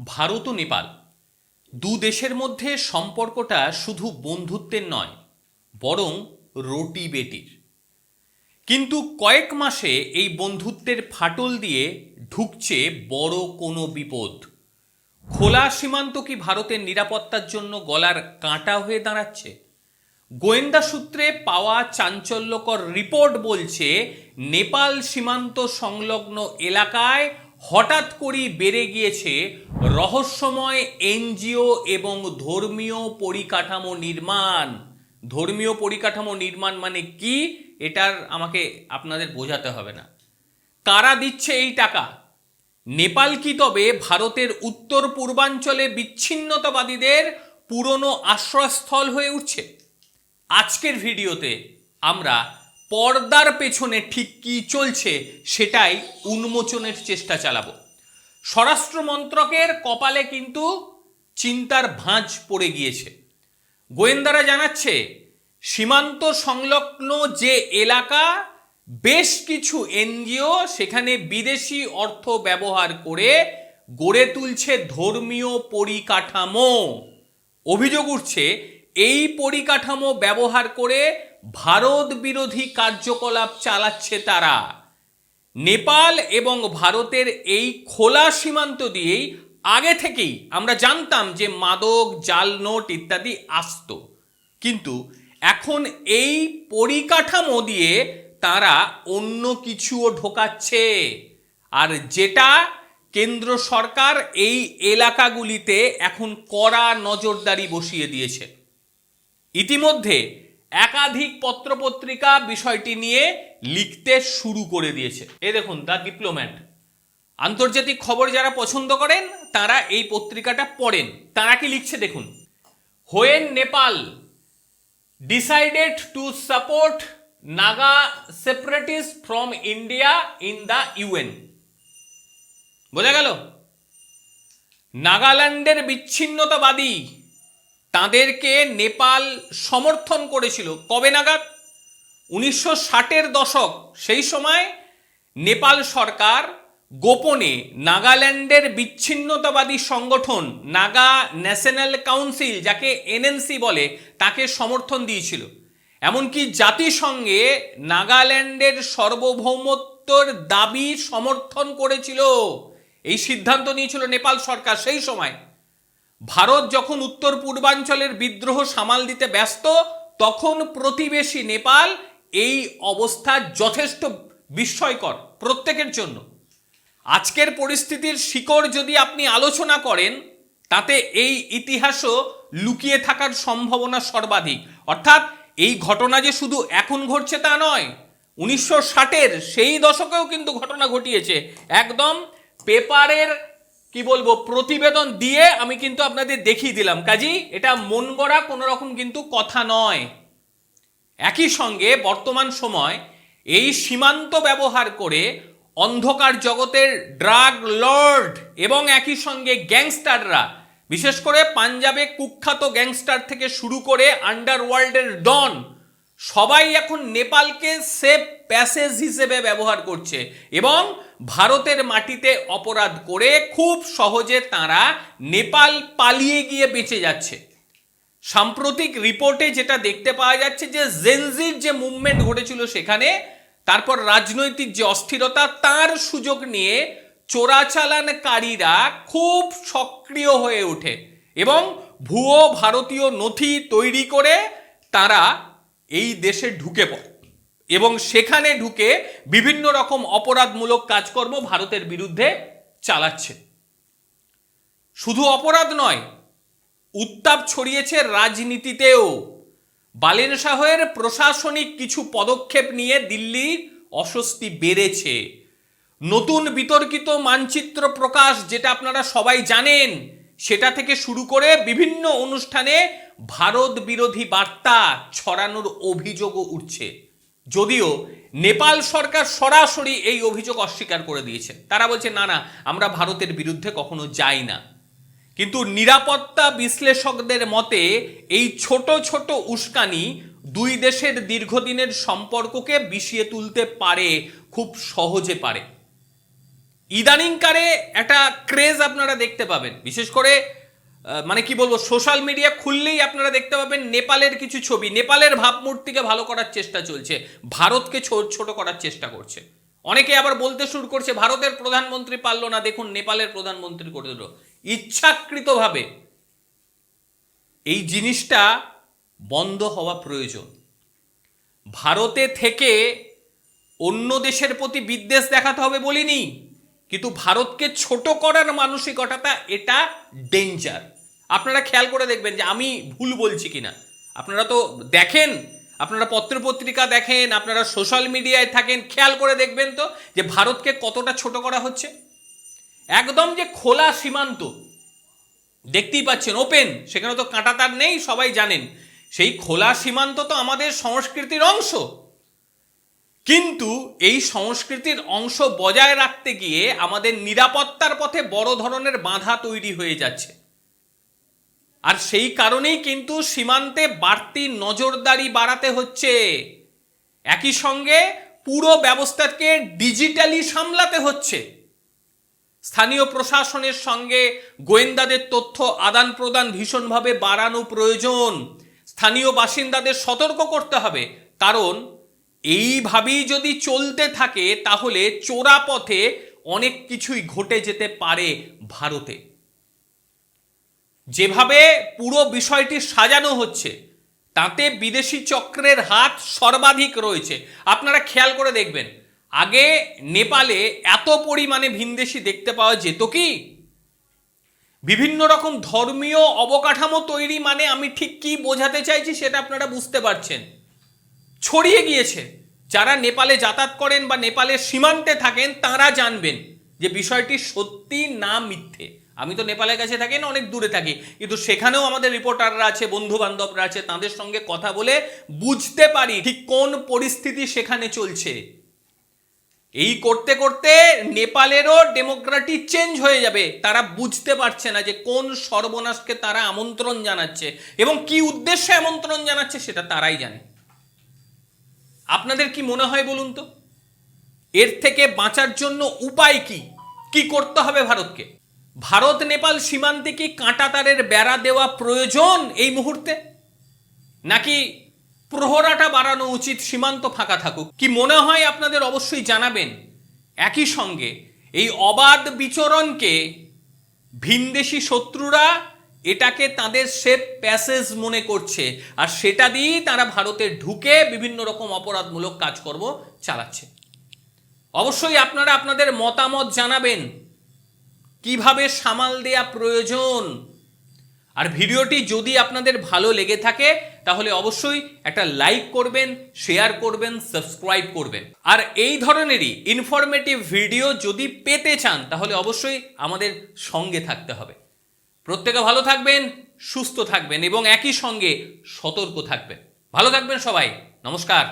ভারত ও নেপাল দু দেশের মধ্যে সম্পর্কটা শুধু বন্ধুত্বের নয়, বরং রুটি বেটির। কিন্তু কয়েক মাসে এই বন্ধুত্বের ফাটল দিয়ে ঢুকছে বড় কোনো বিপদ। খোলা সীমান্ত কি ভারতের নিরাপত্তার জন্য গলার কাঁটা হয়ে দাঁড়াচ্ছে? গোয়েন্দা সূত্রে পাওয়া চাঞ্চল্যকর রিপোর্ট বলছে, নেপাল সীমান্ত সংলগ্ন এলাকায় হঠাৎ করেই বেড়ে গিয়েছে রহস্যময় এনজিও এবং ধর্মীয় পরিকাঠামো নির্মাণ। ধর্মীয় পরিকাঠামো নির্মাণ মানে কি, এটার আমাকে আপনাদের বোঝাতে হবে না। কারা দিচ্ছে এই টাকা? নেপাল কি তবে ভারতের উত্তর পূর্বাঞ্চলে বিচ্ছিন্নতাবাদীদের পুরনো আশ্রয়স্থল হয়ে উঠছে? আজকের ভিডিওতে আমরা পর্দার পেছনে ঠিক কী চলছে সেটাই উন্মোচনের চেষ্টা চালাবো। স্বরাষ্ট্র মন্ত্রকের কপালে কিন্তু চিন্তার ভাঁজ পড়ে গিয়েছে। গোয়েন্দারা জানাচ্ছে, সীমান্ত সংলগ্ন যে এলাকা, বেশ কিছু এনজিও সেখানে বিদেশি অর্থ ব্যবহার করে গড়ে তুলছে ধর্মীয় পরিকাঠামো। অভিযোগ উঠছে, এই পরিকাঠামো ব্যবহার করে ভারত বিরোধী কার্যকলাপ চালাচ্ছে তারা। নেপাল এবং ভারতের এই খোলা সীমান্ত দিয়েই আগে থেকেই আমরা জানতাম যে মাদক, জাল নোট ইত্যাদি আসতো, কিন্তু এখন এই পরিকাঠামো দিয়ে তারা অন্য কিছুও ঢোকাচ্ছে, আর যেটা কেন্দ্র সরকার এই এলাকাগুলিতে এখন কড়া নজরদারি বসিয়ে দিয়েছে। ইতিমধ্যে একাধিক পত্রপত্রিকা বিষয়টি নিয়ে লিখতে শুরু করে দিয়েছে। এ দেখুন, দ্য ডিপ্লোম্যাট। আন্তর্জাতিক খবর যারা পছন্দ করেন তারা এই পত্রিকাটা পড়েন। তারা কি লিখছে দেখুন, when Nepal decided to support Naga separatist from India in the UN. বোঝা গেল? নাগাল্যান্ডের বিচ্ছিন্নতাবাদী তাদেরকে নেপাল সমর্থন করেছিল কবে নাগাদ? 1960-এর দশক। সেই সময় নেপাল সরকার গোপনে নাগাল্যান্ডের বিচ্ছিন্নতাবাদী সংগঠন নাগা ন্যাশনাল কাউন্সিল, যাকে এনএনসি বলে, তাকে সমর্থন দিয়েছিল। এমনকি জাতিসংঘে নাগাল্যান্ডের সার্বভৌমত্বর দাবি সমর্থন করেছিল। এই সিদ্ধান্ত নিয়েছিল নেপাল সরকার সেই সময়। ভারত যখন উত্তর পূর্বাঞ্চলের বিদ্রোহ সামাল দিতে ব্যস্ত, তখন প্রতিবেশী নেপাল এই অবস্থা যথেষ্ট বিস্ময়কর প্রত্যেকের জন্য। আজকের পরিস্থিতির শিকড় যদি আপনি আলোচনা করেন, তাতে এই ইতিহাসও লুকিয়ে থাকার সম্ভাবনা সর্বাধিক। অর্থাৎ এই ঘটনা যে শুধু এখন ঘটছে তা নয়, 1960-এর সেই দশকেও কিন্তু ঘটনা ঘটিয়েছে। একদম পেপারের কি বলবো প্রতিবেদন দিয়ে আমি কিন্তু আপনাদের দেখিয়ে দিলাম। কাজী এটা মন গড়া কোনো রকম কিন্তু কথা নয়। একই সঙ্গে বর্তমান সময় এই সীমান্ত ব্যবহার করে অন্ধকার জগতের ড্রাগ লর্ড এবং একই সঙ্গে গ্যাংস্টাররা, বিশেষ করে পাঞ্জাবে কুখ্যাত গ্যাংস্টার থেকে শুরু করে আন্ডারওয়ার্ল্ডের ডন, সবাই এখন নেপালকে সেফ প্যাসেজ হিসেবে ব্যবহার করছে এবং ভারতের মাটিতে অপরাধ করে খুব সহজে তারা নেপাল পালিয়ে গিয়ে বেঁচে যাচ্ছে। সাম্প্রতিক রিপোর্টে যেটা দেখতে পাওয়া যাচ্ছে যে জেনজির যে মুভমেন্ট ঘটেছিল সেখানে, তারপর রাজনৈতিক যে অস্থিরতা, তার সুযোগ নিয়ে চোরাচালানকারীরা খুব সক্রিয় হয়ে ওঠে এবং ভুয়ো ভারতীয় নথি তৈরি করে তারা এই দেশে ঢুকে পড়ে এবং সেখানে ঢুকে বিভিন্ন রকম অপরাধমূলক কাজকর্ম ভারতের বিরুদ্ধে চালাচ্ছে। শুধু অপরাধ নয়, উত্তাপ ছড়িয়েছে রাজনীতিতেও। বালেন শাহের প্রশাসনিক কিছু পদক্ষেপ নিয়ে দিল্লির অস্বস্তি বেড়েছে। নতুন বিতর্কিত মানচিত্র প্রকাশ, যেটা আপনারা সবাই জানেন, সেটা থেকে শুরু করে বিভিন্ন অনুষ্ঠানে ভারত বিরোধী বার্তা ছড়ানোর অভিযোগও উঠছে। যদিও নেপাল সরকার সরাসরি এই অভিযোগ অস্বীকার করে দিয়েছে। তারা বলছে, না না, আমরা ভারতের বিরুদ্ধে কখনো যাই না। কিন্তু নিরাপত্তা বিশ্লেষকদের মতে এই ছোট ছোট উস্কানি দুই দেশের দীর্ঘদিনের সম্পর্ককে বিষিয়ে তুলতে পারে, খুব সহজে পারে। ইদানিংকারে একটা ক্রেজ আপনারা দেখতে পাবেন, বিশেষ করে মানে কি বলবো, সোশ্যাল মিডিয়া খুললেই আপনারা দেখতে পাবেন নেপালের কিছু ছবি। নেপালের ভাবমূর্তিকে ভালো করার চেষ্টা চলছে, ভারতকে ছোট করার চেষ্টা করছে। অনেকে আবার বলতে শুরু করছে ভারতের প্রধানমন্ত্রী পারলো না, দেখুন নেপালের প্রধানমন্ত্রী করে দিল। ইচ্ছাকৃতভাবে এই জিনিসটা বন্ধ হওয়া প্রয়োজন। ভারতে থেকে অন্য দেশের প্রতি বিদ্বেষ দেখাতে হবে বলিনি, কিন্তু ভারতকে ছোট করার মানসিকতাটা এটা ডেঞ্জার। আপনারা খেয়াল করে দেখবেন যে আমি ভুল বলছি কিনা। আপনারা তো দেখেন, আপনারা পত্রপত্রিকা দেখেন, আপনারা সোশ্যাল মিডিয়ায় থাকেন, খেয়াল করে দেখবেন তো যে ভারতকে কতটা ছোট করা হচ্ছে। একদম যে খোলা সীমান্ত দেখতেই পাচ্ছেন, ওপেন, সেখানে তো কাঁটাতার নেই, সবাই জানেন। সেই খোলা সীমান্ত তো আমাদের সংস্কৃতির অংশ, কিন্তু এই সংস্কৃতির অংশ বজায় রাখতে গিয়ে আমাদের নিরাপত্তার পথে বড় ধরনের বাধা তৈরি হয়ে যাচ্ছে। আর সেই কারণেই কিন্তু সীমান্তে বাড়তি নজরদারি বাড়াতে হচ্ছে। একই সঙ্গে পুরো ব্যবস্থাকে ডিজিটালি সামলাতে হচ্ছে। স্থানীয় প্রশাসনের সঙ্গে গোয়েন্দাদের তথ্য আদান প্রদান ভীষণভাবে বাড়ানো প্রয়োজন। স্থানীয় বাসিন্দাদের সতর্ক করতে হবে, কারণ এইভাবেই যদি চলতে থাকে তাহলে চোরা পথে অনেক কিছুই ঘটে যেতে পারে ভারতে। যেভাবে পুরো বিষয়টি সাজানো হচ্ছে তাতে বিদেশি চক্রের হাত সর্বাধিক রয়েছে। আপনারা খেয়াল করে দেখবেন, আগে নেপালে এত পরিমাণে ভিনদেশি দেখতে পাওয়া যেত কি? বিভিন্ন রকম ধর্মীয় অবকাঠামো তৈরি, মানে আমি ঠিক কি বোঝাতে চাইছি সেটা আপনারা বুঝতে পারছেন, ছড়িয়ে গিয়েছে। যারা নেপালে যাতায়াত করেন বা নেপালের সীমান্তে থাকেন তারা জানবেন যে বিষয়টি সত্যি না মিথ্যে। আমি তো নেপালের কাছে থাকি না, অনেক দূরে থাকি, কিন্তু সেখানেও আমাদের রিপোর্টাররা আছে, বন্ধু বান্ধবরা আছে, তাদের সঙ্গে কথা বলে বুঝতে পারি ঠিক কোন পরিস্থিতি সেখানে চলছে। এই করতে করতে নেপালেরও ডেমোক্রেসি চেঞ্জ হয়ে যাবে। তারা বুঝতে পারছে না যে কোন সর্বনাশকে তারা আমন্ত্রণ জানাচ্ছে এবং কি উদ্দেশ্যে আমন্ত্রণ জানাচ্ছে সেটা তারাই জানে। আপনাদের কি মনে হয় বলুন তো, এর থেকে বাঁচার জন্য উপায় কি? কি করতে হবে ভারতকে? ভারত নেপাল সীমান্তে কি কাঁটাতারের বেড়া দেওয়া প্রয়োজন এই মুহূর্তে, নাকি প্রহরাটা বাড়ানো উচিত, সীমান্ত ফাঁকা থাকুক? কি মনে হয় আপনাদের অবশ্যই জানাবেন। একই সঙ্গে এই অবাধ বিচরণকে ভিনদেশি শত্রুরা এটাকে তাদের সেফ প্যাসেজ মনে করছে, আর সেটা দিয়েই তারা ভারতে ঢুকে বিভিন্ন রকম অপরাধমূলক কাজকর্ম চালাচ্ছে। অবশ্যই আপনারা আপনাদের মতামত জানাবেন কিভাবে সামাল দেয়া প্রয়োজন। আর ভিডিওটি যদি আপনাদের ভালো লেগে থাকে তাহলে অবশ্যই একটা লাইক করবেন, শেয়ার করবেন, সাবস্ক্রাইব করবেন। আর এই ধরনেরই ইনফরমেটিভ ভিডিও যদি পেতে চান তাহলে অবশ্যই আমাদের সঙ্গে থাকতে হবে। প্রত্যেকে ভালো থাকবেন, সুস্থ থাকবেন এবং একই সঙ্গে সতর্ক থাকবেন। ভালো থাকবেন সবাই, নমস্কার।